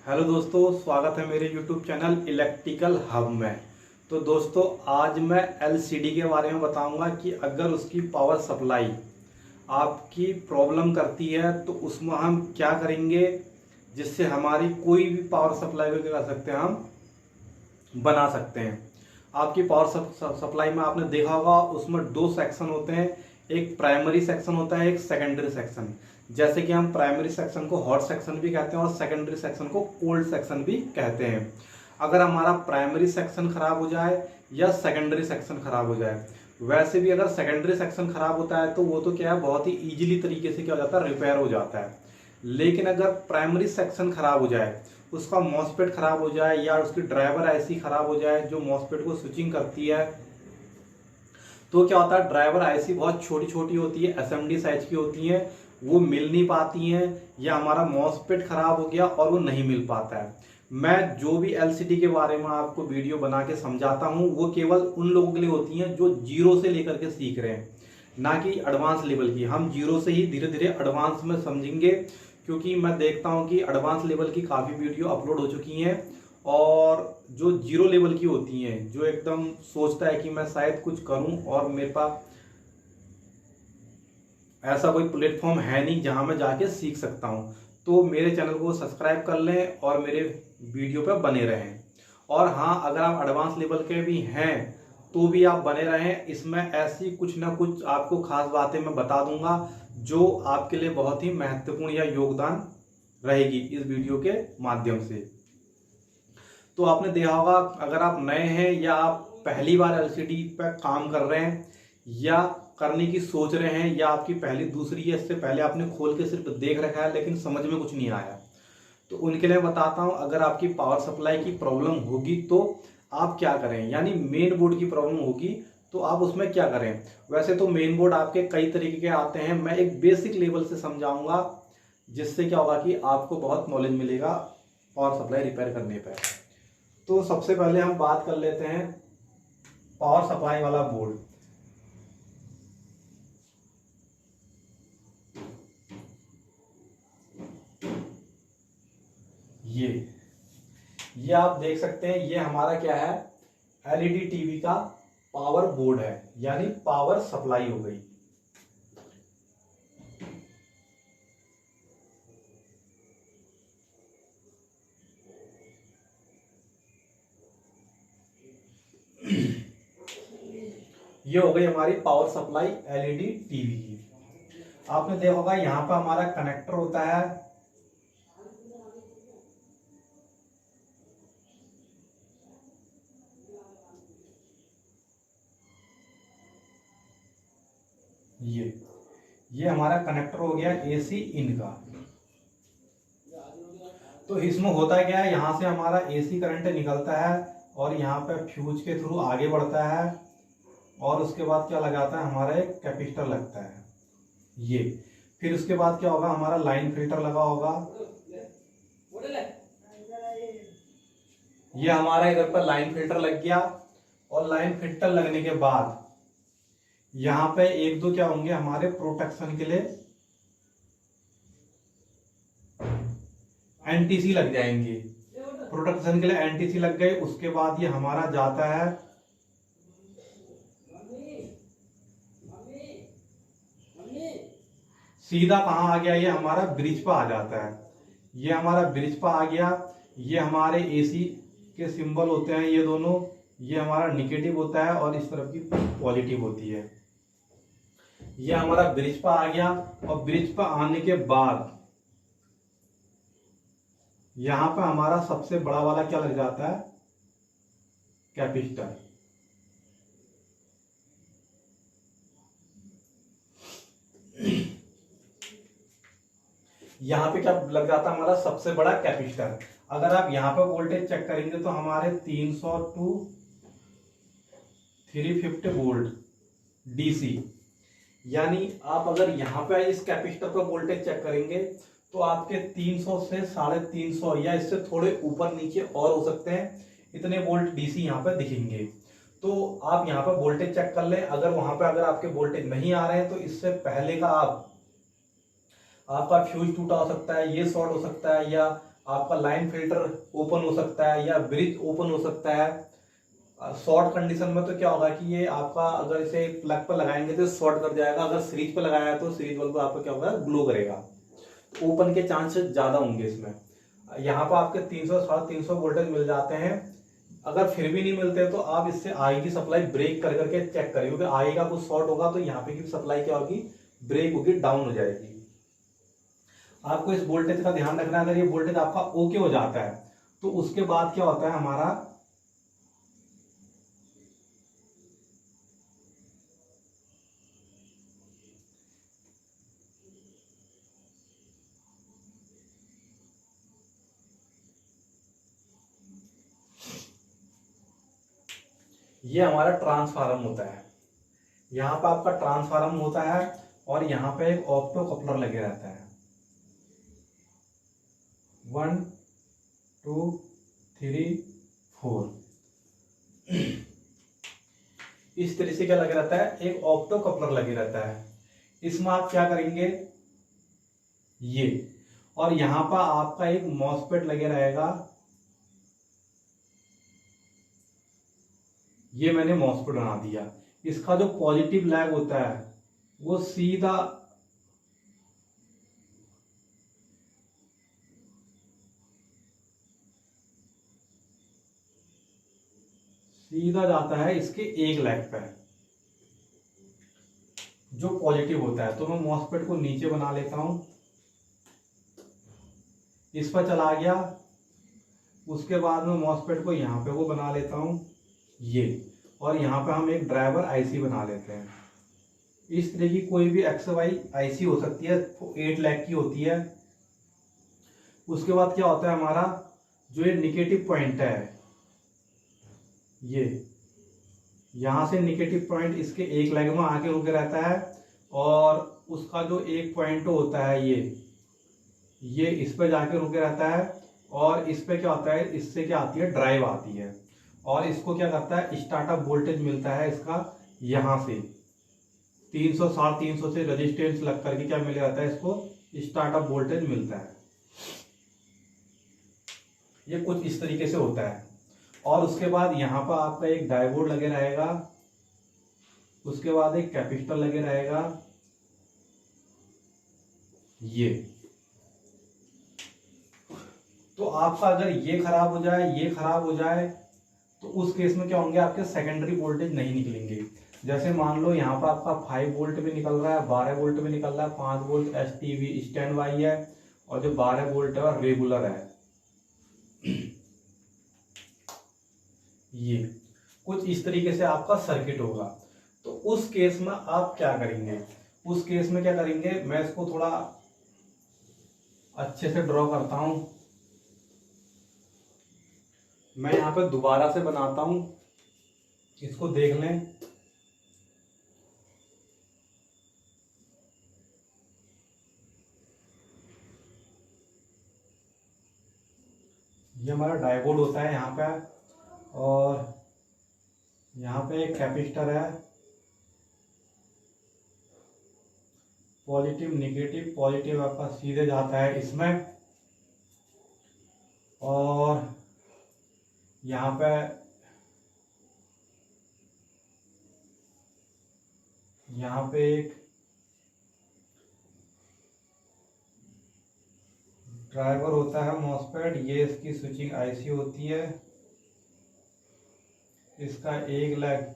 Hello दोस्तों, स्वागत है मेरे YouTube चैनल इलेक्ट्रिकल हब में। तो दोस्तों, आज मैं LCD के बारे में बताऊंगा कि अगर उसकी पावर सप्लाई आपकी प्रॉब्लम करती है तो उसमें हम क्या करेंगे जिससे हमारी कोई भी पावर सप्लाई को क्या कर सकते हैं, हम बना सकते हैं। आपकी पावर सप्लाई में आपने देखा होगा उसमें दो सेक्शन होते हैं, एक प्राइमरी सेक्शन होता है, एक सेकेंडरी सेक्शन। जैसे कि हम प्राइमरी सेक्शन को हॉट सेक्शन भी कहते हैं और सेकेंडरी सेक्शन को कोल्ड सेक्शन भी कहते हैं। अगर हमारा प्राइमरी सेक्शन खराब हो जाए या सेकेंडरी सेक्शन खराब हो जाए, वैसे भी अगर सेकेंडरी सेक्शन खराब होता है तो वो तो क्या है, बहुत ही इजीली तरीके से क्या हो जाता है, रिपेयर हो जाता है। लेकिन अगर प्राइमरी सेक्शन खराब हो जाए, उसका मॉसफेट खराब हो जाए या उसकी ड्राइवर आईसी खराब हो जाए जो मॉसफेट को स्विचिंग करती है, तो क्या होता है, ड्राइवर आईसी बहुत छोटी छोटी होती है, SMD साइज की होती है, वो मिल नहीं पाती हैं, या हमारा मॉसफेट खराब हो गया और वो नहीं मिल पाता है। मैं जो भी LCD के बारे में आपको वीडियो बना के समझाता हूँ वो केवल उन लोगों के लिए होती हैं जो जीरो से लेकर के सीख रहे हैं, ना कि एडवांस लेवल की। हम जीरो से ही धीरे धीरे एडवांस में समझेंगे, क्योंकि मैं देखता हूँ कि एडवांस लेवल की काफ़ी वीडियो अपलोड हो चुकी हैं, और जो जीरो लेवल की होती हैं, जो एकदम सोचता है कि मैं शायद कुछ करूं और मेरे पास ऐसा कोई प्लेटफॉर्म है नहीं जहां मैं जाके सीख सकता हूं, तो मेरे चैनल को सब्सक्राइब कर लें और मेरे वीडियो पर बने रहें। और हाँ, अगर आप एडवांस लेवल के भी हैं तो भी आप बने रहें, इसमें ऐसी कुछ ना कुछ आपको खास बातें मैं बता दूंगा जो आपके लिए बहुत ही महत्वपूर्ण या योगदान रहेगी इस वीडियो के माध्यम से। तो आपने देखा होगा, अगर आप नए हैं या आप पहली बार LCD पर काम कर रहे हैं या करने की सोच रहे हैं, या आपकी पहली दूसरी है, इससे पहले आपने खोल के सिर्फ देख रखा है लेकिन समझ में कुछ नहीं आया, तो उनके लिए बताता हूं। अगर आपकी पावर सप्लाई की प्रॉब्लम होगी तो आप क्या करें, यानी मेन बोर्ड की प्रॉब्लम होगी तो आप उसमें क्या करें। वैसे तो मेन बोर्ड आपके कई तरीके के आते हैं, मैं एक बेसिक लेवल से समझाऊंगा जिससे क्या होगा कि आपको बहुत नॉलेज मिलेगा पावर सप्लाई रिपेयर करने पर। तो सबसे पहले हम बात कर लेते हैं पावर सप्लाई वाला बोर्ड। ये आप देख सकते हैं, ये हमारा क्या है, LED टीवी का पावर बोर्ड है, यानी पावर सप्लाई हो गई। ये हो गई हमारी पावर सप्लाई LED टीवी की। आपने देखा होगा यहां पर हमारा कनेक्टर होता है, ये हमारा कनेक्टर हो गया AC इन का। तो इसमें होता क्या है, यहां से हमारा AC करंट निकलता है और यहाँ पे फ्यूज के थ्रू आगे बढ़ता है, और उसके बाद क्या लगाता है, हमारा एक कैपेसिटर लगता है ये। फिर उसके बाद क्या होगा, हमारा लाइन फिल्टर लगा होगा, ये हमारा इधर पर लाइन फिल्टर लग गया। और लाइन फिल्टर लगने के बाद यहाँ पे एक दो क्या होंगे हमारे प्रोटेक्शन के लिए NTC लग जाएंगे, प्रोटेक्शन के लिए NTC लग गए। उसके बाद ये हमारा जाता है सीधा, कहां आ गया, ये हमारा ब्रिज पर आ जाता है। ये हमारा ब्रिज पर आ गया। ये हमारे AC के सिंबल होते हैं ये दोनों, ये हमारा निगेटिव होता है और इस तरफ की पॉजिटिव होती है। ये हमारा ब्रिज पर आ गया, और ब्रिज पर आने के बाद यहां पर हमारा सबसे बड़ा वाला क्या लग जाता है, कैपेसिटर। यहां पे क्या लग जाता है, हमारा सबसे बड़ा कैपेसिटर। अगर आप यहां पर वोल्टेज चेक करेंगे तो हमारे 300 टू 350 वोल्ट DC, यानी आप अगर यहां पे इस कैपेसिटर पर वोल्टेज चेक करेंगे तो आपके 300 से 350 या इससे थोड़े ऊपर नीचे और हो सकते हैं, इतने वोल्ट DC यहाँ पे दिखेंगे। तो आप यहाँ पर वोल्टेज चेक कर लें। अगर वहां पे अगर आपके वोल्टेज नहीं आ रहे हैं तो इससे पहले का आपका फ्यूज टूटा हो सकता है, ये शॉर्ट हो सकता है, या आपका लाइन फिल्टर ओपन हो सकता है या ब्रिज ओपन हो सकता है। शॉर्ट कंडीशन में तो क्या होगा कि ये आपका अगर इसे प्लग पर लगाएंगे तो शॉर्ट कर जाएगा, अगर सीरीज पर लगाया है तो सीरीज बल्ब आपका क्या होगा, ग्लो करेगा। तो ओपन के चांसेस ज्यादा होंगे इसमें। यहाँ पर आपके 300 350 वोल्टेज मिल जाते हैं। अगर फिर भी नहीं मिलते तो आप इससे आई की सप्लाई ब्रेक कर करके चेक करिए, क्योंकि आई का कुछ शॉर्ट होगा तो यहाँ पे की सप्लाई क्या होगी, ब्रेक होगी, डाउन हो जाएगी। आपको इस वोल्टेज का ध्यान रखना है। अगर ये वोल्टेज आपका ओके हो जाता है तो उसके बाद क्या होता है हमारा, ये हमारा ट्रांसफार्मर होता है। यहाँ पे आपका ट्रांसफार्मर होता है और यहाँ पे एक ऑप्टो कपलर लगे रहता है। 1 2 3 4 इस तरीके से क्या लगे रहता है, एक ऑप्टो कपलर लगे रहता है। इसमें आप क्या करेंगे, ये, और यहां पर आपका एक मॉसफेट लगे रहेगा। ये मैंने मॉसफेट बना दिया। इसका जो पॉजिटिव लैग होता है वो सीधा जाता है इसके एक लैग पे, जो पॉजिटिव होता है। तो मैं मॉसफेट को नीचे बना लेता हूं, इस पर चला गया। उसके बाद में मॉसफेट को यहाँ पे वो बना लेता हूं, ये, और यहाँ पे हम एक ड्राइवर आईसी बना लेते हैं। इस तरह की कोई भी XY आईसी हो सकती है, 8 लैग की होती है। उसके बाद क्या होता है हमारा, जो ये निगेटिव पॉइंट है, ये यहां से निगेटिव पॉइंट इसके एक लैग में आगे होकर रहता है, और उसका जो एक पॉइंट होता है ये इस पे जाके रुके रहता है। और इस पे क्या होता है, इससे क्या आती है, ड्राइव आती है, और इसको क्या करता है, स्टार्टअप वोल्टेज मिलता है इसका यहां से 300 350 से रेजिस्टेंस लग करके क्या मिल जाता है, इसको स्टार्टअप वोल्टेज मिलता है। ये कुछ इस तरीके से होता है। और उसके बाद यहाँ पर आपका एक डायोड लगे रहेगा, उसके बाद एक कैपेसिटर लगे रहेगा, ये। तो आपका अगर ये खराब हो जाए, ये खराब हो जाए, तो उस केस में क्या होंगे, आपके सेकेंडरी वोल्टेज नहीं निकलेंगे। जैसे मान लो यहाँ पर आपका 5 वोल्ट भी निकल रहा है, 12 वोल्ट भी निकल रहा है, 5 वोल्ट STV स्टैंड बाई है, और जो 12 वोल्ट है और रेगुलर है। ये कुछ इस तरीके से आपका सर्किट होगा। तो उस केस में आप क्या करेंगे, उस केस में क्या करेंगे, मैं इसको थोड़ा अच्छे से ड्रॉ करता हूं। मैं यहां पे दोबारा से बनाता हूं, इसको देख लें। ये हमारा डायोड होता है यहाँ पे, और यहाँ पे एक कैपेसिटर है, पॉजिटिव निगेटिव, पॉजिटिव आपका सीधे जाता है इसमें, और यहाँ पे एक ड्राइवर होता है मॉसफेट, ये इसकी स्विचिंग आईसी होती है। इसका एक लेग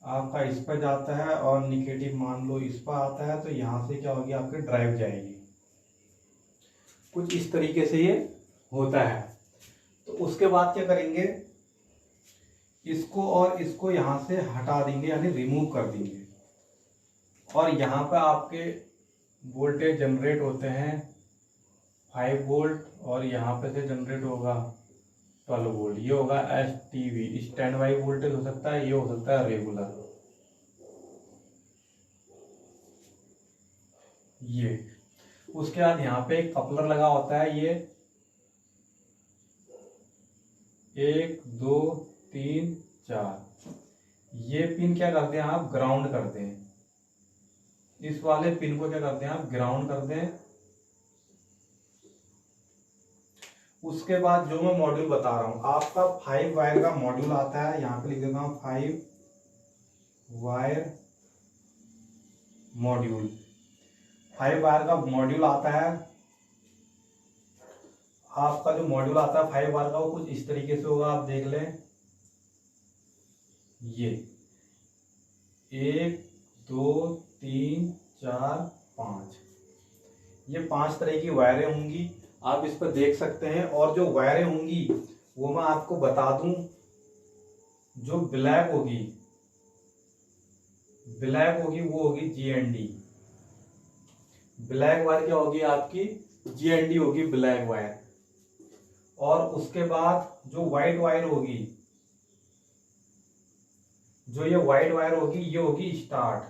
आपका इस पर जाता है और निगेटिव मान लो इस पर आता है, तो यहां से क्या होगी, आपकी ड्राइव जाएगी। कुछ इस तरीके से ये होता है। तो उसके बाद क्या करेंगे, इसको और इसको यहां से हटा देंगे, यानी रिमूव कर देंगे, और यहाँ पे आपके वोल्टेज जनरेट होते हैं 5 वोल्ट, और यहाँ पे से जनरेट होगा 12 वोल्ट। ये होगा STV स्टैंड बाई वोल्टेज हो सकता है, ये हो सकता है रेगुलर। ये उसके बाद यहाँ पे एक कपलर लगा होता है, ये 1 2 3 4। ये पिन क्या करते हैं आप, ग्राउंड करते हैं। इस वाले पिन को क्या करते हैं आप, ग्राउंड करते हैं। उसके बाद जो मैं मॉड्यूल बता रहा हूं, आपका 5 वायर का मॉड्यूल आता है, यहां पे लिख देता हूं 5 वायर मॉड्यूल। 5 वायर का मॉड्यूल आता है। आपका जो मॉड्यूल आता है 5 वायर का वो कुछ इस तरीके से होगा, आप देख लें। ये 1 2 3 4 5, ये 5 तरह की वायरें होंगी, आप इस पर देख सकते हैं। और जो वायरें होंगी वो मैं आपको बता दूं, जो ब्लैक होगी वो होगी GND। ब्लैक वायर क्या होगी आपकी? GND होगी ब्लैक वायर। और उसके बाद जो व्हाइट वायर होगी, जो ये व्हाइट वायर होगी ये होगी स्टार्ट।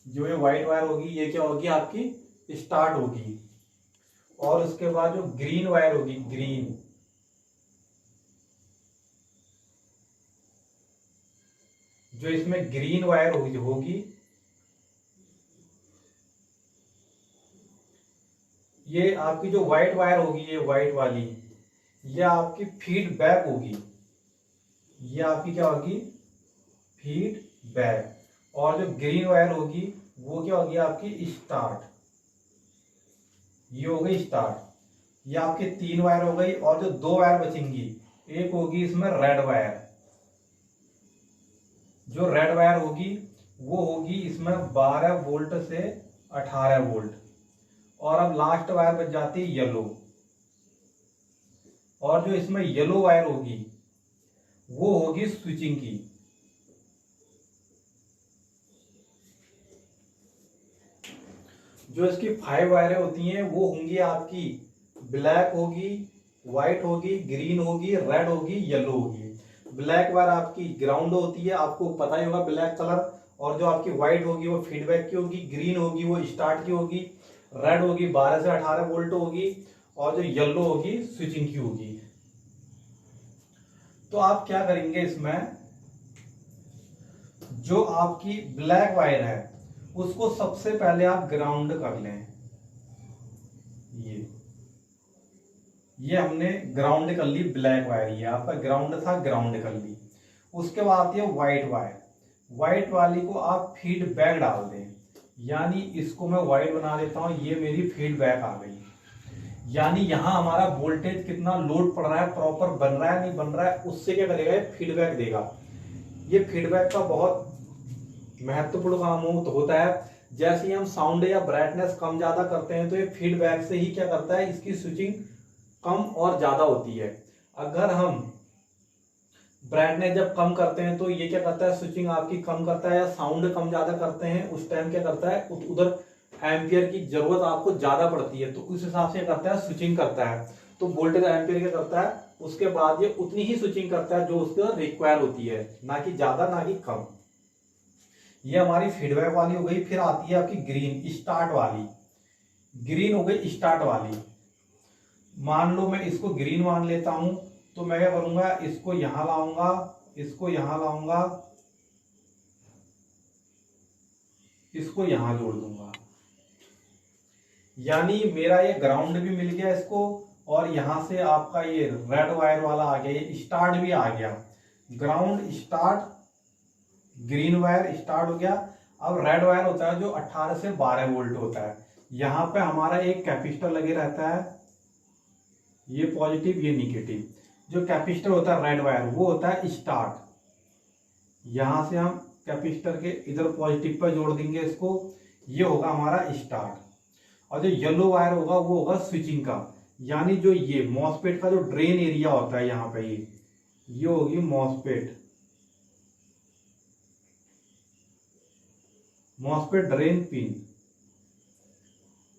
जो ये व्हाइट वायर होगी ये क्या होगी आपकी? स्टार्ट होगी। और उसके बाद जो ग्रीन वायर होगी, ग्रीन, जो इसमें ग्रीन वायर होगी ये आपकी जो व्हाइट वायर होगी, ये व्हाइट वाली, ये आपकी फीडबैक होगी। ये आपकी क्या होगी? फीडबैक। और जो ग्रीन वायर होगी वो क्या होगी आपकी? स्टार्ट। ये हो गई स्टार्ट। ये आपकी 3 वायर हो गई। और जो 2 वायर बचेंगी, एक होगी इसमें रेड वायर। जो रेड वायर होगी वो होगी इसमें 12 वोल्ट से 18 वोल्ट। और अब लास्ट वायर बच जाती है येलो। और जो इसमें येलो वायर होगी वो होगी स्विचिंग की। जो इसकी 5 वायरें होती हैं वो होंगी आपकी ब्लैक होगी, व्हाइट होगी, ग्रीन होगी, रेड होगी, येलो होगी। ब्लैक वायर आपकी ग्राउंड होती है, आपको पता ही होगा ब्लैक कलर। और जो आपकी व्हाइट होगी वो फीडबैक की होगी, ग्रीन होगी वो स्टार्ट की होगी, रेड होगी 12 से 18 वोल्ट होगी, और जो येलो होगी स्विचिंग की होगी। तो आप क्या करेंगे, इसमें जो आपकी ब्लैक वायर है उसको सबसे पहले आप ग्राउंड कर लें। ये हमने ग्राउंड कर ली ब्लैक वायर, ये आपका ग्राउंड था, ग्राउंड कर ली। उसके बाद आती है व्हाइट वायर। व्हाइट वाली को आप फीडबैक डाल दें, यानी इसको मैं व्हाइट बना देता हूं, ये मेरी फीडबैक आ गई। यानी यहां हमारा वोल्टेज कितना लोड पड़ रहा है, प्रॉपर बन रहा है नहीं बन रहा है, उससे क्या करेगा? ये फीडबैक देगा। ये फीडबैक का बहुत महत्वपूर्ण काम होता है। जैसे ही हम साउंड या ब्राइटनेस कम ज्यादा करते हैं तो ये फीडबैक से ही क्या करता है? इसकी स्विचिंग कम और ज्यादा होती है। अगर हम ब्राइटनेस जब कम करते हैं तो ये क्या करता है? स्विचिंग आपकी कम करता है। या साउंड कम ज्यादा करते हैं उस टाइम क्या करता है? उधर एम्पियर की जरूरत आपको ज्यादा पड़ती है, तो उस हिसाब से करता है, स्विचिंग करता है। तो वोल्टेज एम्पियर क्या करता है? उसके बाद ये उतनी ही स्विचिंग करता है जो उसके रिक्वायर होती है, ना कि ज्यादा ना कि कम। ये हमारी फीडबैक वाली हो गई। फिर आती है आपकी ग्रीन, स्टार्ट वाली। ग्रीन हो गई स्टार्ट वाली। मान लो मैं इसको ग्रीन मान लेता हूं, तो मैं क्या करूंगा? इसको यहां लाऊंगा, इसको यहां लाऊंगा, इसको यहां जोड़ दूंगा। यानी मेरा ये ग्राउंड भी मिल गया इसको, और यहां से आपका ये रेड वायर वाला आ गया, ये स्टार्ट भी आ गया। Ground start, green wire start हो गया। अब रेड वायर होता है जो 18 से 12 वोल्ट होता है। यहां पे हमारा एक कैपेसिटर लगे रहता है, ये पॉजिटिव ये निगेटिव। जो कैपेसिटर होता है रेड वायर वो होता है स्टार्ट। यहां से हम कैपेसिटर के इधर पॉजिटिव पर जोड़ देंगे इसको, ये होगा हमारा स्टार्ट। और जो येलो वायर होगा वो होगा स्विचिंग का। यानी जो ये मॉसफेट का जो ड्रेन एरिया होता है यहाँ पे, ये होगी मॉसफेट ड्रेन पिन।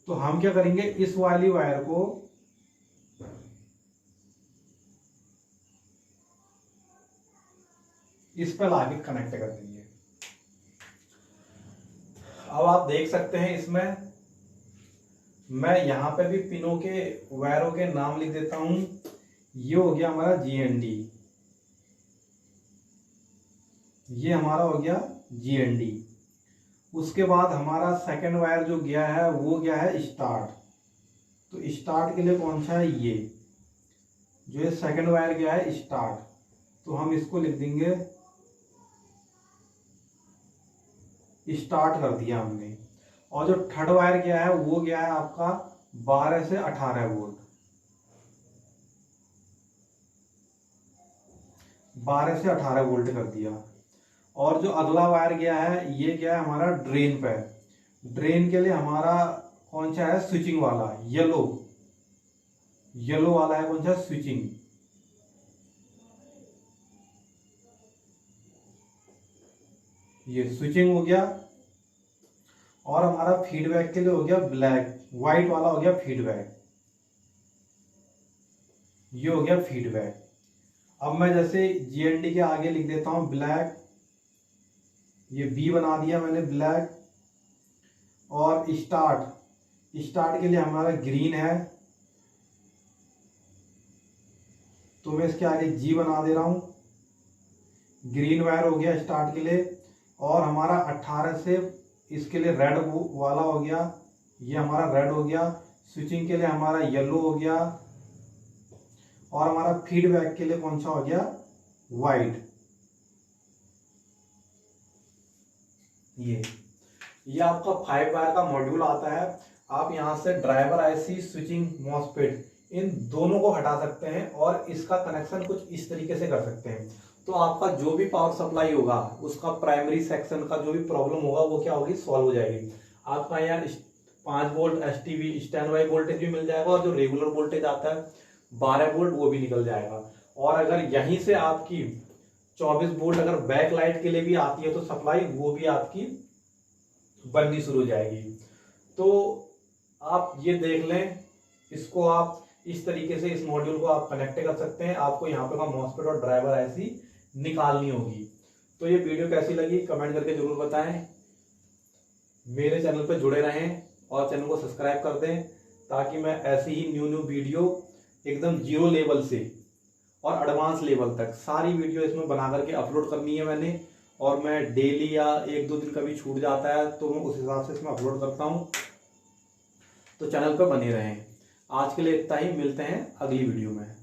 तो हम क्या करेंगे? इस वाली वायर को इस पर लाके कनेक्ट कर देंगे। अब आप देख सकते हैं इसमें मैं यहां पे भी पिनों के वायरों के नाम लिख देता हूं। ये हो गया हमारा GND, ये हमारा हो गया GND। उसके बाद हमारा सेकंड वायर जो गया है वो गया है स्टार्ट। तो स्टार्ट के लिए कौन सा है, ये जो ये सेकंड वायर गया है स्टार्ट, तो हम इसको लिख देंगे स्टार्ट कर दिया हमने। और जो थर्ड वायर गया है वो गया है आपका 12 से 18 वोल्ट, 12 से 18 वोल्ट कर दिया। और जो अगला वायर गया है ये गया है हमारा ड्रेन पे। ड्रेन के लिए हमारा कौन सा है, स्विचिंग वाला, येलो वाला है कौन सा, स्विचिंग। ये स्विचिंग हो गया। और हमारा फीडबैक के लिए हो गया ब्लैक, व्हाइट वाला हो गया फीडबैक, ये हो गया फीडबैक। अब मैं जैसे जीएनडी के आगे लिख देता हूं ब्लैक, ये बी बना दिया मैंने ब्लैक। और स्टार्ट के लिए हमारा ग्रीन है, तो मैं इसके आगे जी बना दे रहा हूं, ग्रीन वायर हो गया स्टार्ट के लिए। और हमारा 18 से इसके लिए रेड वाला हो गया, ये हमारा रेड हो गया। स्विचिंग के लिए हमारा येलो हो गया। और हमारा फीडबैक के लिए कौन सा हो गया, व्हाइट। ये आपका 5 वायर का मॉड्यूल आता है। आप यहां से ड्राइवर आईसी, स्विचिंग, मॉसफेट इन दोनों को हटा सकते हैं और इसका कनेक्शन कुछ इस तरीके से कर सकते हैं। तो आपका जो भी पावर सप्लाई होगा उसका प्राइमरी सेक्शन का जो भी प्रॉब्लम होगा वो क्या होगी, सॉल्व हो जाएगी। आपका यहाँ 5 volt STV stand by voltage भी मिल जाएगा और जो रेगुलर वोल्टेज आता है 12 वोल्ट वो भी निकल जाएगा। और अगर यहीं से आपकी 24 वोल्ट अगर बैक लाइट के लिए भी आती है तो सप्लाई वो भी आपकी बननी शुरू हो जाएगी। तो आप ये देख लें, इसको आप इस तरीके से इस मॉड्यूल को आप कनेक्ट कर सकते हैं। आपको यहाँ पे का मॉसफेट और ड्राइवर आईसी निकालनी होगी। तो ये वीडियो कैसी लगी कमेंट करके जरूर बताएं। मेरे चैनल पे जुड़े रहें और चैनल को सब्सक्राइब कर दें ताकि मैं ऐसी ही न्यू वीडियो एकदम जीरो लेवल से और एडवांस लेवल तक सारी वीडियो इसमें बना करके अपलोड करनी है मैंने। और मैं डेली या 1-2 दिन कभी छूट जाता है तो मैं उस हिसाब से इसमें अपलोड करता हूँ। तो चैनल पर बने रहें। आज के लिए इतना ही, मिलते हैं अगली वीडियो में।